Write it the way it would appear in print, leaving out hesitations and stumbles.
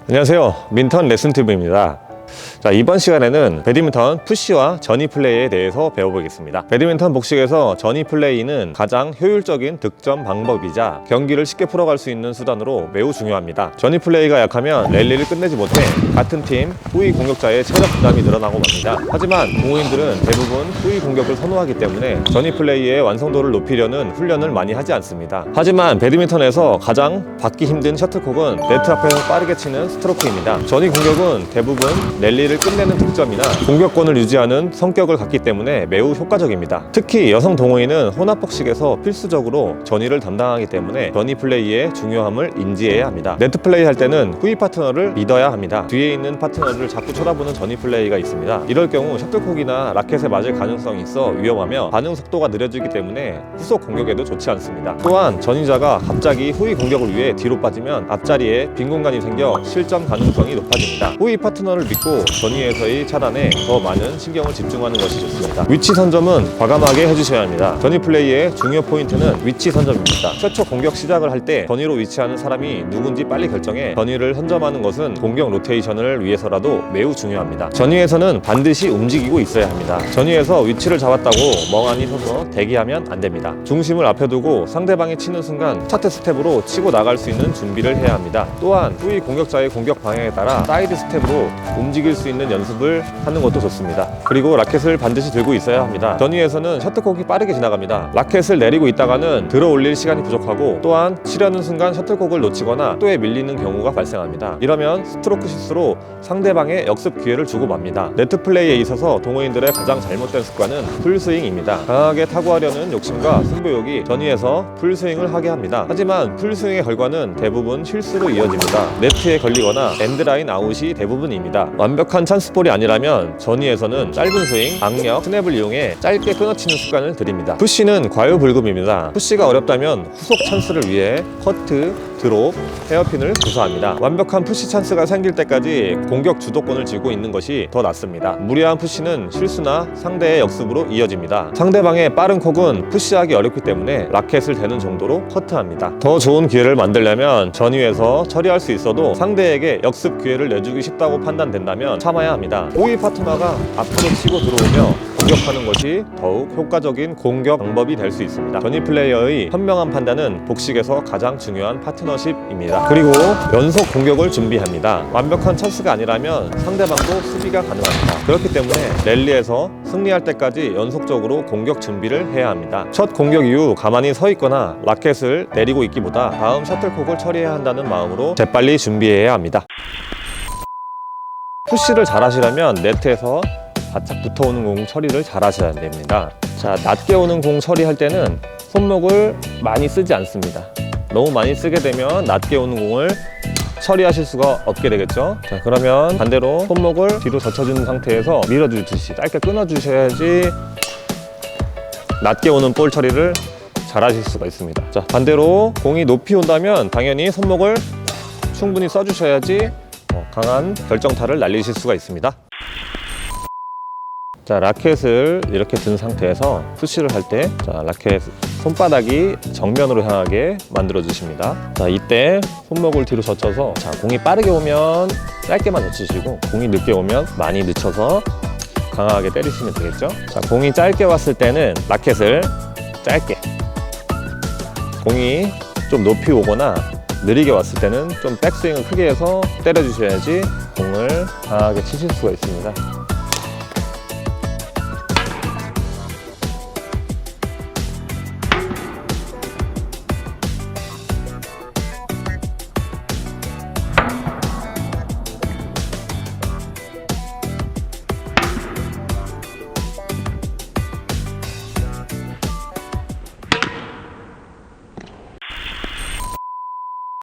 안녕하세요, 민턴 레슨TV입니다. 자, 이번 시간에는 배드민턴 푸시와 전위 플레이에 대해서 배워보겠습니다. 배드민턴 복식에서 전위 플레이는 가장 효율적인 득점 방법이자 경기를 쉽게 풀어갈 수 있는 수단으로 매우 중요합니다. 전위 플레이가 약하면 랠리를 끝내지 못해 같은 팀 후위 공격자의 체력 부담이 늘어나고 맙니다. 하지만 동호인들은 대부분 후위 공격을 선호하기 때문에 전위 플레이의 완성도를 높이려는 훈련을 많이 하지 않습니다. 하지만 배드민턴에서 가장 받기 힘든 셔틀콕은 네트 앞에서 빠르게 치는 스트로크입니다. 전위 공격은 대부분 랠리를 끝내는 득점이나 공격권을 유지하는 성격을 갖기 때문에 매우 효과적입니다. 특히 여성 동호인은 혼합복식에서 필수적으로 전위를 담당하기 때문에 전위 플레이의 중요함을 인지해야 합니다. 네트 플레이 할 때는 후위 파트너를 믿어야 합니다. 뒤에 있는 파트너를 자꾸 쳐다보는 전위 플레이가 있습니다. 이럴 경우 셔틀콕이나 라켓에 맞을 가능성이 있어 위험하며 반응 속도가 느려지기 때문에 후속 공격에도 좋지 않습니다. 또한 전위자가 갑자기 후위 공격을 위해 뒤로 빠지면 앞자리에 빈 공간이 생겨 실점 가능성이 높아집니다. 후위 파트너를 믿고 전위에서의 차단에 더 많은 신경을 집중하는 것이 좋습니다. 위치 선점은 과감하게 해주셔야 합니다. 전위 플레이의 중요 포인트는 위치 선점입니다. 최초 공격 시작을 할 때 전위로 위치하는 사람이 누군지 빨리 결정해 전위를 선점하는 것은 공격 로테이션을 위해서라도 매우 중요합니다. 전위에서는 반드시 움직이고 있어야 합니다. 전위에서 위치를 잡았다고 멍하니 서서 대기하면 안 됩니다. 중심을 앞에 두고 상대방이 치는 순간 스타트 스텝으로 치고 나갈 수 있는 준비를 해야 합니다. 또한 후위 공격자의 공격 방향에 따라 사이드 스텝으로 움직일 수 있는 연습을 하는 것도 좋습니다. 그리고 라켓을 반드시 들고 있어야 합니다. 전위에서는 셔틀콕이 빠르게 지나갑니다. 라켓을 내리고 있다가는 들어 올릴 시간이 부족하고 또한 치려는 순간 셔틀콕을 놓치거나 또에 밀리는 경우가 발생합니다. 이러면 스트로크 실수로 상대방의 역습 기회를 주고 맙니다. 네트 플레이에 있어서 동호인들의 가장 잘못된 습관은 풀스윙입니다. 강하게 타구하려는 욕심과 승부욕이 전위에서 풀스윙을 하게 합니다. 하지만 풀스윙의 결과는 대부분 실수로 이어집니다. 네트에 걸리거나 엔드라인 아웃이 대부분입니다. 완벽한 찬스볼이 아니라면 전위에서는 짧은 스윙, 악력, 스냅을 이용해 짧게 끊어치는 습관을 들입니다. 푸시는 과유불급입니다. 푸시가 어렵다면 후속 찬스를 위해 커트, 드롭, 헤어핀을 구사합니다. 완벽한 푸시 찬스가 생길 때까지 공격 주도권을 쥐고 있는 것이 더 낫습니다. 무리한 푸시는 실수나 상대의 역습으로 이어집니다. 상대방의 빠른 콕은 푸시하기 어렵기 때문에 라켓을 대는 정도로 커트합니다. 더 좋은 기회를 만들려면 전위에서 처리할 수 있어도 상대에게 역습 기회를 내주기 쉽다고 판단된다면 참아야 합니다. 후위 파트너가 앞으로 치고 들어오며 공격하는 것이 더욱 효과적인 공격 방법이 될 수 있습니다. 전위 플레이어의 현명한 판단은 복식에서 가장 중요한 파트너십입니다. 그리고 연속 공격을 준비합니다. 완벽한 찬스가 아니라면 상대방도 수비가 가능합니다. 그렇기 때문에 랠리에서 승리할 때까지 연속적으로 공격 준비를 해야 합니다. 첫 공격 이후 가만히 서 있거나 라켓을 내리고 있기보다 다음 셔틀콕을 처리해야 한다는 마음으로 재빨리 준비해야 합니다. 푸시를 잘 하시려면 네트에서 바짝 붙어오는 공 처리를 잘 하셔야 됩니다. 자, 낮게 오는 공 처리할 때는 손목을 많이 쓰지 않습니다. 너무 많이 쓰게 되면 낮게 오는 공을 처리하실 수가 없게 되겠죠. 자, 그러면 반대로 손목을 뒤로 젖혀준 상태에서 밀어주듯이 짧게 끊어주셔야지 낮게 오는 볼 처리를 잘 하실 수가 있습니다. 자, 반대로 공이 높이 온다면 당연히 손목을 충분히 써주셔야지 강한 결정타를 날리실 수가 있습니다. 자, 라켓을 이렇게 든 상태에서 푸시를 할 때 라켓 손바닥이 정면으로 향하게 만들어 주십니다. 자, 이때 손목을 뒤로 젖혀서 공이 빠르게 오면 짧게만 젖히시고 공이 늦게 오면 많이 늦춰서 강하게 때리시면 되겠죠. 자, 공이 짧게 왔을 때는 라켓을 짧게, 공이 좀 높이 오거나 느리게 왔을 때는 좀 백스윙을 크게 해서 때려주셔야지 공을 강하게 치실 수가 있습니다.